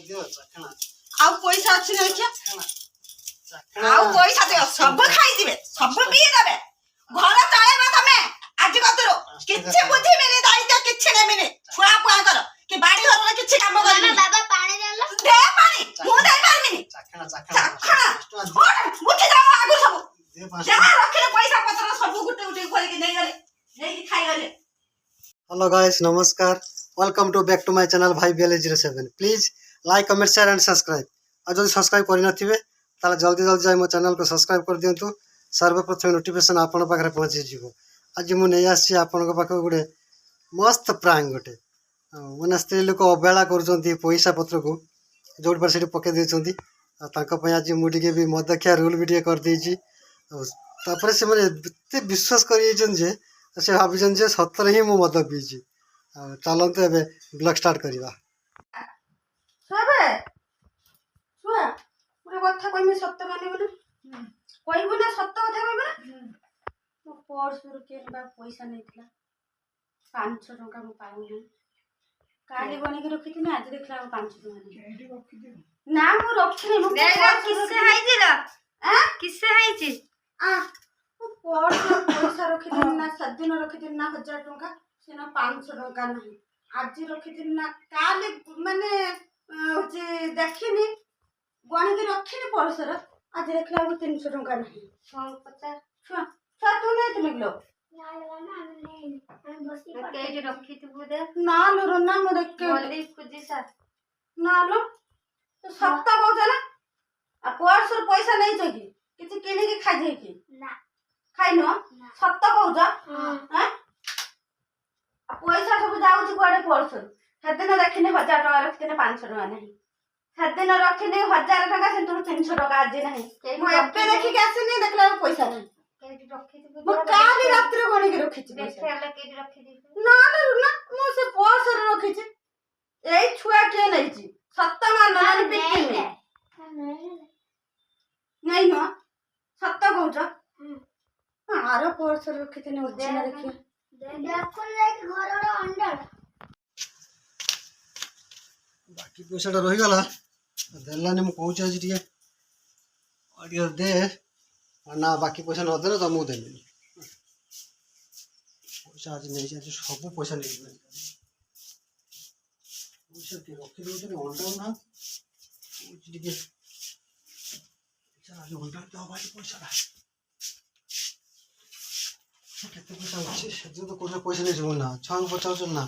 आउ पैसा अच्छी नहीं क्या आउ पैसा दियो सब खाई दिबे सब पी देबे घर चलेबा तमे आज कतरो किछ बुद्धि मिनी दायित्व किछ ने मिनी छुआ पुआ कर कि बाड़ी घर में किछ काम कर बाबा पानी देला दे पानी मु दे पारमिनी चखणा बुद्धि जाओ आगु सब जहाँ रखले पैसा पत्र सब गुटे गुटे खोल के नहीं खाई गले। हेलो गाइस, नमस्कार, welcome to back to my channel भाई BL07। Please like comment share and subscribe. और जो सब्सक्राइब करनथिबे ताले जल्दी जल्दी जाई मो चैनल को सब्सक्राइब कर दियंतु। सर्वप्रथम नोटिफिकेशन आपन पाखरे पहुंची जीवो। आज मु नै आसी आपन को पाख गुडे मस्त प्रांग गोटे माने स्त्री लोक अवहेला करूछंती पैसा पत्र को जोड पर सेठी पके देछंती। तांको पय आज मु टिके भी मदख्या रूल भी टिके कर देछि। तापर से माने एते विश्वास करि जन जे से भाविजन जे सतर ही मु मद पीछि। चलते एबे ब्लॉग स्टार्ट करिवा। सबे सुआ पुरे कथा कइमे सत्य माने बोले कइबो ना सत्य कथा कइबो ना मो पर्स रु केनबा पैसा नैथिला 500 टका मो पाउनी काली बनी के रखिथि ना आज देखला 500 टका नहीं रखि दे ना मो रखिनी मो किससे हाइजी ला किससे हाइजी मो पर्स पैसा रखिथि ना 7 दिन रखिथि ना 1000 टका सेना 500 टका नहीं आज रखिथि ना काली माने जे देखिनी गणी के रखिनी पर्स रे आज देखला 300 टका नहीं 150 छुआ छुआ तू नहीं तुम लो केजी रखी थी बुदे ना लो ना मो देख के बोली खुजी सा ना लो तो सत्ता कहछ ना आ पर्स रे पैसा नहीं छै कि किछ किने के खा जाई कि ना खाइ न सत्ता कहछ हैं पैसा सब जाउची कोडे पर्स सेदिन देखिने 1000 टका रखिने 500 टका नहीं सेदिन रखिने 1000 टका से 300 टका आज नहीं मो एबे देखि के आसिनी देखला पैसा नहीं केजी रखी थी मो काली रात्रि गणी के रखिछि देखला केजी रखी थी ना ना मो से पर्स रे रखिछि एई छुआ के नहीं छी सत्ता मान ना बिक्की नहीं न सत्ता कहछ आरो पर्स रे रखिछि ने उज्जैन देखि देखन लाइक घर रो अंडा बाकी पैसाटा रही गला देलानी मु कहूँ आज टे दे ना बाकी पैसा न दे तो मुझे देनी पैसा आज नहीं आज सब पैसा नहीं पैसा रखी दे अंडा ना टे आज अंडा दे भाई पैसा केते पैसा अच्छे से तो कोठे पैसा नहीं जीवन ना छांग पचास ना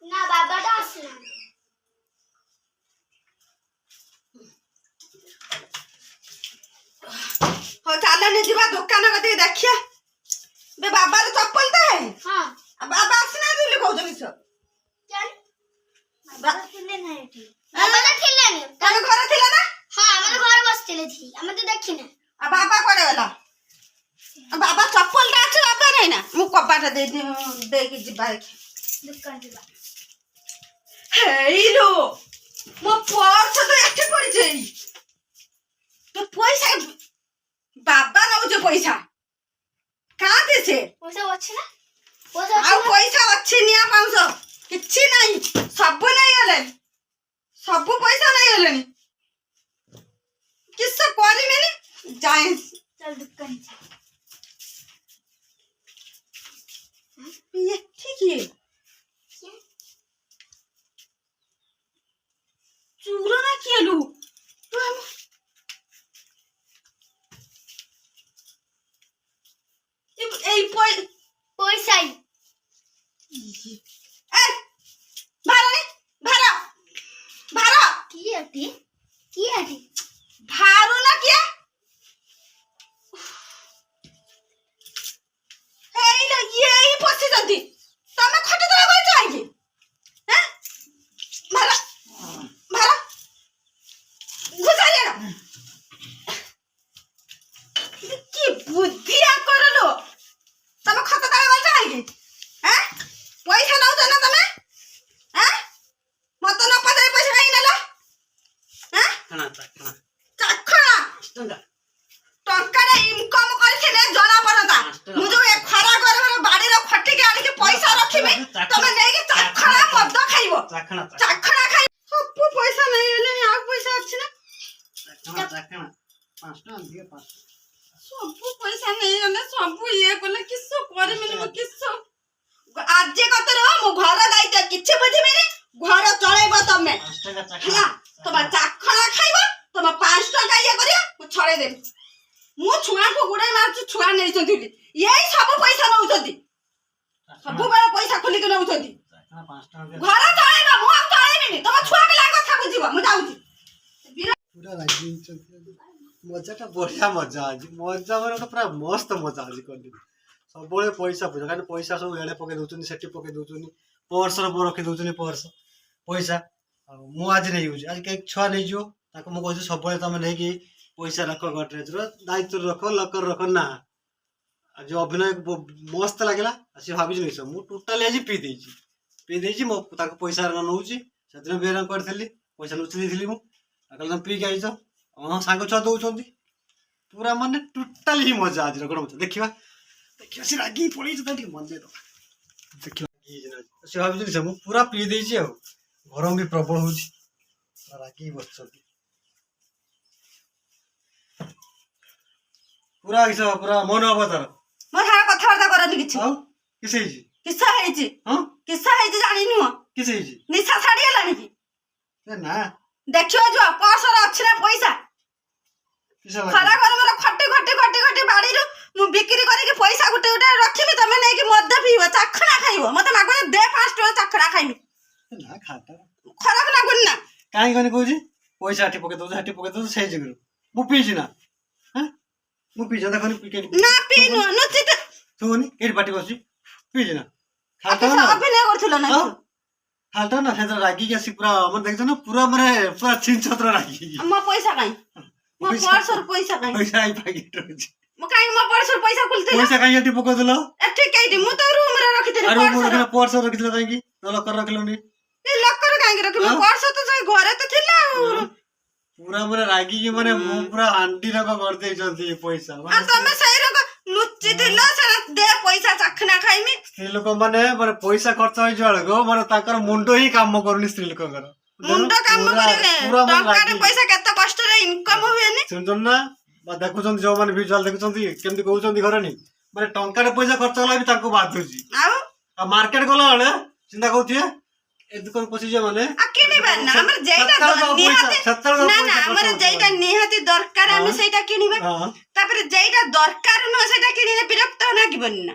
ना बाबा दा आसना हो चलो ने जीवा दुकान कते देखिया बे बाबा रे चप्पल तो है हां बाबा आसना दिले कहू जनी छ चल बाबा थिले ना एठी बाबा दा थिले ने तने घर थिला ना हां हमर घर बसतिले थी हम तो देखिने आ बाबा कोडे वाला आ बाबा चप्पल ता छ बाबा नहीं ना मु कपाटा दे के जीवा दुकान जीवा हेलो मो पर्स तो एठे पड़ी जाई तो पैसा बाबा नौ जे पैसा कहां दे छे पैसा अछि ना आ पैसा अछि निया 500 किछि नहीं सब नहीं हले सब पैसा नहीं हले किस कोरी में जाए चल दुकान ये ठीक है चूरा ना केलू এই पैसा ए ভাড়া রে ভাড়া ভাড়া की आटी ভাড়া না কি এই লো এই পছি জন্তি তুমি খটে দলা কই যাই কি হ্যাঁ ভাড়া ভাড়া গুজারিয়া बुद्धि करलो तमे खत तले गल काहे हैं पैसा नौ ना तमे हैं मत न पदे पैसा काहे नेला हैं खाना खाना चाखणा टंकारे इनकम करथिले जଣା पड़ता मु जो ए खरा घर बाड़ी रो खटी के आनी के पैसा रखिबे तमे नै के चाखणा मद खाइबो चाखणा खाइ सब पैसा नै हेले आ पैसा अछि ना चाखना 5 टका दिए 5 सब पैसा नै हेले सब ये कोले किसो करे मिले किसो आज कतर मो घर दायित्व किछ बुझिबे रे घर चलेबो तमे 5 टका ହେଲା तमा चाखणा खाइबो तमा 5 टका ये करिया मु छड़े दे मु छुआ को गुडे मारछु छुआ नै छथिली एई सब पैसा नउछथि सब बेला पैसा खुली के नउछथि 5 टका घर चलेबो मु चलेबिनी तमा छुआ के लाग कथा बुझिबो मु जाउछि पूरा रागी मजाटा बढ़िया मजा आज मजा मतलब पूरा मस्त मजा आज कर सब पैसा पूजा कहीं पैसा सब एड़े पके दौरान सेठी पके दौरान पर्स रखी दौरान पर्स पैसा आज नहीं हूँ आज कहीं छुआ नहीं जो मुझे सब तुम नहीं पैसा रख गडरेज दायित्व रख लकर रख ना जो अभिनय मस्त लगे सी भाभी नहीं सब मुझे टोटाली आज पी देची मो पैसा नौ से बेर करी पैसा लुचि देती मुझे पी के आईच हाँ सांग छुआ दौरान पूरा माने टोटाली ही मजा आज कौन मजा देखा देखिए से रागी पड़ी मजा दबा देखिए से भाभी सब पूरा पी देची गरम भी प्रबल हो रागी बस पूरा पूरा मन हम तार मो सारा कथबार्ता करनी किछि किसे किस्सा हेछि हाँ किस्सा हेछि जानि नु किसे निशा छाड़ी हलानी कि ना देखियो जो पर्स रे अछि ना पैसा किसे खरा घर मोर खटी बाड़ी रो मु बिक्री करी के पैसा गुटे गुटे रखिबी तमे नै कि मद पीबो चाखणा खाइबो मते मागो दे 5 टका चाखणा खाइबी ना खाता खराब लागुन ना काई कोनी कहूजी पैसा हाटी पके दो सही जगह मु पीजी ना हैं मु पीजा देखनी पी के ना पीनु नचित सुनी एडी पार्टी बसी पीजी ना खाता ना अभिनय करथुलो ना खाता ना सेंटर रागी के पूरा मन देखछ ना पूरा मरे पूरा छिन छत्र रागी म पैसा काई म पर्स र पैसा काई पैसा आई पाकेट रोज म काई म पर्स र पैसा खुलते पैसा काई हाटी पको दलो ए ठीक है मु तो रूम रे रखि देली अरे पर्स मु पर्स रखिला काई की तो लकर रखलोनी ए लकर काई रखि म पर्स तो से घरे तो थिला पूरा मरे रागी की माने मु पूरा आंटी रक कर दे जल्दी पैसा आ तमे सही रक लुच्ची दिलो से दे पैसा चाखना खाइमी स्त्री लोक माने माने पैसा खर्च होई जळगो माने ताकर मुंडो ही काम करनी स्त्री लोक कर मुंडो काम करे टंका रे पैसा केते कष्ट रे इनकम होएनी सुनजन ना बा देखुछन जो माने विजुअल देखुछन केमति कहउछन घरनी माने टंका रे पैसा खर्च होला भी ताको बाधुची आ मार्केट गला वाले चिंता कहउथिए ए दुकान पसी जे माने आ किनिबा ना हमर जेइटा निहाती ना ना हमर जेइटा निहाती दरकार हम सेटा किनिबा हां तापर जेइटा दरकार न सेटा किनिले विरक्त ना किबन ना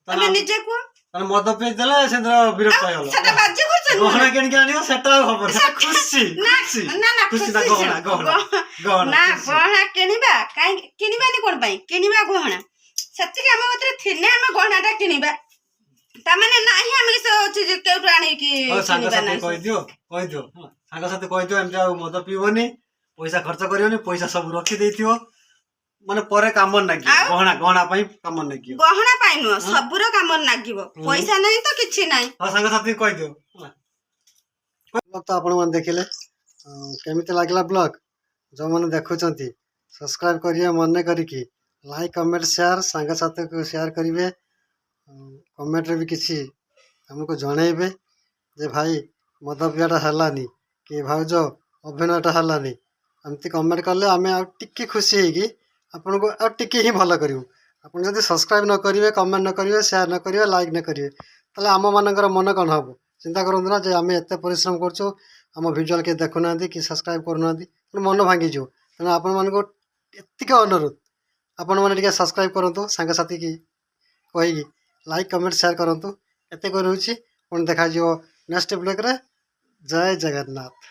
तमे निजे को तने मद पे देला सेंद्र विरक्त होय होला सेटा बाजे करछन गहना किन के आनियो सेटा खबर खुशी खुशी ना ना खुशी ना गहना ना गहना किनिबा काई किनिबा नि कोन पई किनिबा गहना सच्ची के हम ओतरे थिने हम गहनाटा किनिबा तामाने नाही हम से चीज केउट आनी कि किनिबा ना कहि दियो सागा साथे कहि दियो हम जाऊ मद पीबोनी पैसा खर्च करियोनी पैसा सब रखि देथियो माने परे काम नागियो गहना पई काम नागियो गहना पाई न सबुर काम नागिबो पैसा नै तो किछि नै हां सागा साथी कहि दियो ब्लॉग तो आपण मन देखिले केमिति लागला ब्लॉग जो माने देखुचंती सब्सक्राइब करिए मन करिकि लाइक कमेंट शेयर सागा साथी को शेयर करिवे कमेंट रे भी किसी हमको जणेबे जे भाई मद पियाटा हलानी कि भाउज अभिनयटा हलानी एमती कमेंट कले आमे आ टिके खुशी हेगी आपन को आ टिके ही भलो करिवु आपन जदी सब्सक्राइब न करिवे कमेंट न करिवे शेयर न करिवे लाइक न करिवे तले आम मानकर मन कौन हबो चिंता करंतु ना जे आमे एते परिश्रम करछो आम भिजुअल के देखुना कि सब्सक्राइब करना मन भांगी जो तेना आपण मन को एतिके अनुरोध आपण माने टिके सब्सक्राइब करंतु संग साथी की कहि लाइक कमेंट शेयर करंतु एते को रहउची पुन देखा जिवो नेक्स्ट ब्लॉग रे जय जगन्नाथ।